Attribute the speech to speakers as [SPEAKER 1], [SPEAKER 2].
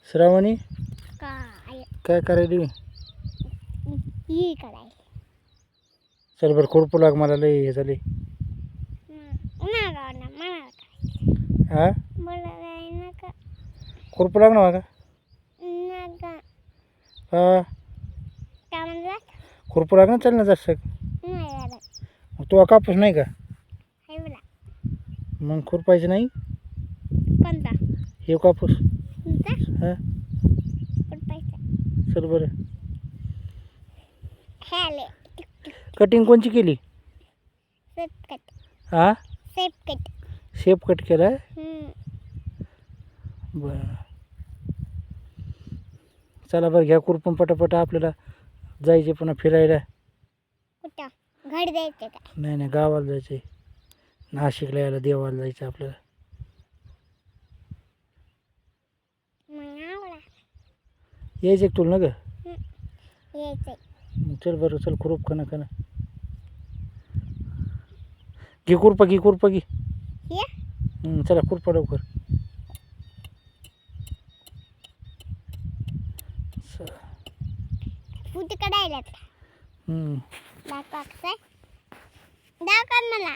[SPEAKER 1] श्रावणी
[SPEAKER 2] काय
[SPEAKER 1] काय करायली?
[SPEAKER 2] ही करायला
[SPEAKER 1] चल बरं खुरपू लाग, मला लय हे झाले.
[SPEAKER 2] नका ना मला
[SPEAKER 1] हा
[SPEAKER 2] मला काय नका
[SPEAKER 1] खुरपू लाग ना का?
[SPEAKER 2] नका
[SPEAKER 1] हा
[SPEAKER 2] काय म्हणला
[SPEAKER 1] खुरपू लाग ना, चल ना जसं.
[SPEAKER 2] नाही झालं
[SPEAKER 1] मग तुला कापूस नाही का?
[SPEAKER 2] हे बोला
[SPEAKER 1] मग खुरपायचं नाही
[SPEAKER 2] कोणता
[SPEAKER 1] हे कापूस.
[SPEAKER 2] तुमचा
[SPEAKER 1] हा
[SPEAKER 2] पैसा
[SPEAKER 1] चल बरं.
[SPEAKER 2] हेले
[SPEAKER 1] कटिंग कोणची केली?
[SPEAKER 2] सेप कट
[SPEAKER 1] हा
[SPEAKER 2] सेप कट
[SPEAKER 1] शेप कट केला. बरं चला बरं, घ्या खुरपून पटापट, आपल्याला जायचे पुन्हा फिरायला.
[SPEAKER 2] कुठं घरी द्यायचं का
[SPEAKER 1] नाही नाही, गावाला जायचं आहे. नाशिकला यायला, देवाला जायचं आपल्याला.
[SPEAKER 2] मग आवडा
[SPEAKER 1] यायचं एक तुला ना ग?
[SPEAKER 2] यायचं
[SPEAKER 1] मग चल बरं, चल खुरूप खाना खाना. घे खुरपा, घे खुरपा घे.
[SPEAKER 2] हे
[SPEAKER 1] चला खुरपा लवकर.
[SPEAKER 2] फुट काढायला
[SPEAKER 1] हम्म.
[SPEAKER 2] दाखवा मला